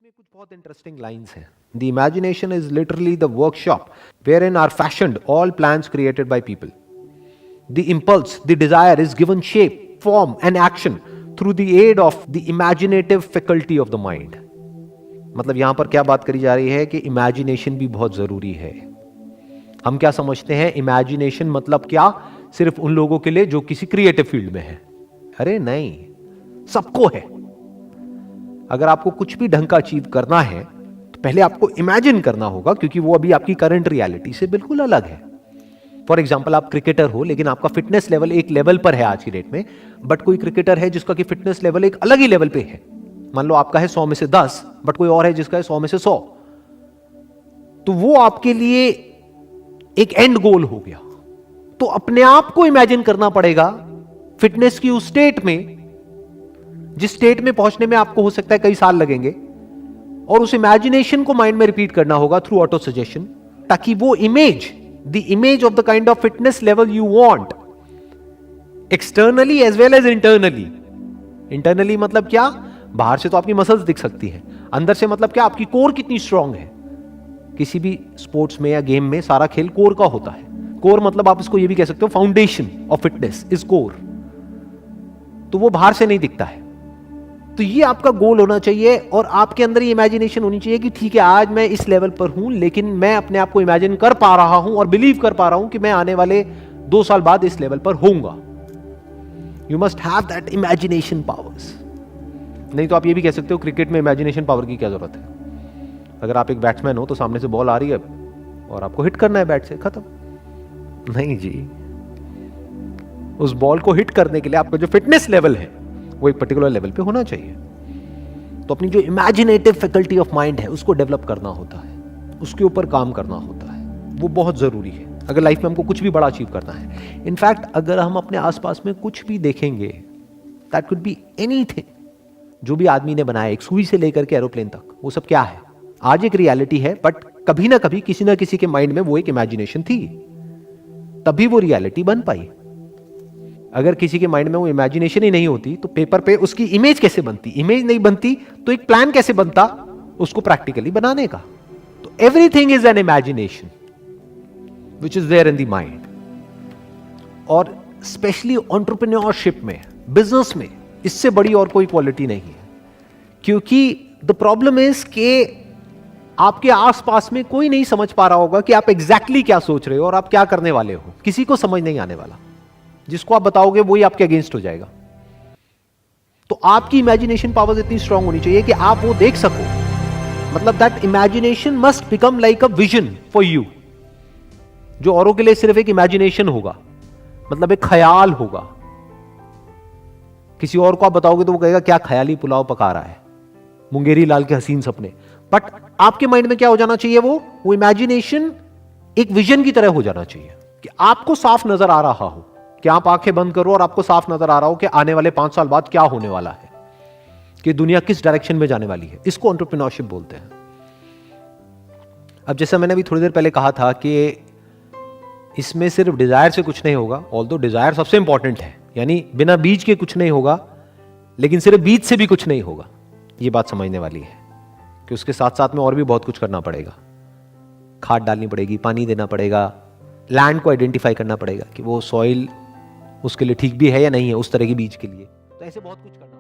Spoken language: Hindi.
में कुछ बहुत इंटरेस्टिंग लाइंस हैं. The imagination is literally the workshop wherein are fashioned all plans created by people. The impulse, the desire is given shape, form and action through the aid of the imaginative faculty of the mind. मतलब यहां पर क्या बात करी जा रही है कि इमेजिनेशन भी बहुत जरूरी है. हम क्या समझते हैं इमेजिनेशन मतलब क्या? सिर्फ उन लोगों के लिए जो किसी क्रिएटिव फील्ड में है. अरे नहीं, सबको है. अगर आपको कुछ भी ढंग का अचीव करना है तो पहले आपको इमेजिन करना होगा, क्योंकि वो अभी आपकी करंट रियलिटी से बिल्कुल अलग है. फॉर एग्जाम्पल, आप क्रिकेटर हो लेकिन आपका फिटनेस लेवल एक लेवल पर है आज की डेट में, बट कोई क्रिकेटर है जिसका कि फिटनेस लेवल एक अलग ही लेवल पे है. मान लो आपका है 100 में से 10, बट कोई और है जिसका है 100 में से 100. तो वो आपके लिए एक एंड गोल हो गया. तो अपने आप को इमेजिन करना पड़ेगा फिटनेस की उस स्टेट में, जिस स्टेट में पहुंचने में आपको हो सकता है कई साल लगेंगे, और उस इमेजिनेशन को माइंड में रिपीट करना होगा थ्रू ऑटो सजेशन, ताकि वो image, the image of the kind of fitness level you want, externally as well as internally. Internally मतलब क्या? बाहर से तो आपकी मसल्स दिख सकती है, अंदर से मतलब क्या? आपकी कोर कितनी स्ट्रांग है. किसी भी स्पोर्ट्स में या गेम में सारा खेल कोर का होता है. कोर मतलब आप इसको ये भी कह सकते हो, foundation of fitness is core. तो वो बाहर से नहीं दिखता है. तो ये आपका गोल होना चाहिए, और आपके अंदर ये इमेजिनेशन होनी चाहिए कि ठीक है, आज मैं इस लेवल पर हूं, लेकिन मैं अपने आप को इमेजिन कर पा रहा हूं और बिलीव कर पा रहा हूं कि मैं आने वाले 2 साल बाद इस लेवल पर होऊंगा. You must have that imagination powers. नहीं तो आप ये भी कह सकते हो, क्रिकेट में इमेजिनेशन पावर की क्या जरूरत है? अगर आप एक बैट्समैन हो तो सामने से बॉल आ रही है और आपको हिट करना है बैट से, खत्म. नहीं जी, उस बॉल को हिट करने के लिए आपका जो फिटनेस लेवल है वो एक पर्टिकुलर लेवल पे होना चाहिए. तो अपनी जो इमेजिनेटिव फैकल्टी ऑफ माइंड है उसको डेवलप करना होता है, उसके ऊपर काम करना होता है. वो बहुत जरूरी है अगर लाइफ में हमको कुछ भी बड़ा अचीव करना है. इनफैक्ट अगर हम अपने आसपास में कुछ भी देखेंगे, दैट कुड बी एनीथिंग, जो भी आदमी ने बनाया, एक सुई से लेकर के एरोप्लेन तक, वो सब क्या है? आज एक रियलिटी है, बट कभी ना कभी किसी ना किसी के माइंड में वो एक इमेजिनेशन थी, तभी वो रियलिटी बन पाई. अगर किसी के माइंड में वो इमेजिनेशन ही नहीं होती तो पेपर पे उसकी इमेज कैसे बनती? इमेज नहीं बनती तो एक प्लान कैसे बनता उसको प्रैक्टिकली बनाने का? तो everything is an imagination which is there in the mind. और स्पेशली एंटरप्रेन्योरशिप में, बिजनेस में, इससे बड़ी और कोई क्वालिटी नहीं है. क्योंकि द प्रॉब्लम इज कि आपके आसपास में कोई नहीं समझ पा रहा होगा कि आप एग्जैक्टली क्या सोच रहे हो और आप क्या करने वाले हो. किसी को समझ नहीं आने वाला. जिसको आप बताओगे वही आपके अगेंस्ट हो जाएगा. तो आपकी इमेजिनेशन पावर्स इतनी स्ट्रांग होनी चाहिए कि आप वो देख सको. मतलब that imagination must become like a vision for you, जो औरों के लिए सिर्फ एक इमेजिनेशन होगा, मतलब एक ख्याल होगा. किसी और को आप बताओगे तो वो कहेगा क्या ख्याली पुलाव पका रहा है, मुंगेरी लाल के हसीन सपने. बट आपके माइंड में क्या हो जाना चाहिए? वो इमेजिनेशन एक विजन की तरह हो जाना चाहिए कि आपको साफ नजर आ रहा हो, कि आप आंखें बंद करो और आपको साफ नजर आ रहा हो कि आने वाले 5 साल बाद क्या होने वाला है, कि दुनिया किस डायरेक्शन में जाने वाली है. इसको एंटरप्रेन्योरशिप बोलते हैं. अब जैसा मैंने अभी थोड़ी देर पहले कहा था कि इसमें सिर्फ डिजायर से कुछ नहीं होगा, ऑल्दो डिजायर सबसे इंपॉर्टेंट है, यानी बिना बीज के कुछ नहीं होगा, लेकिन सिर्फ बीज से भी कुछ नहीं होगा. ये बात समझने वाली है कि उसके साथ साथ में और भी बहुत कुछ करना पड़ेगा. खाद डालनी पड़ेगी, पानी देना पड़ेगा, लैंड को आइडेंटिफाई करना पड़ेगा कि वो सॉइल उसके लिए ठीक भी है या नहीं है उस तरह के बीज के लिए. तो ऐसे बहुत कुछ करना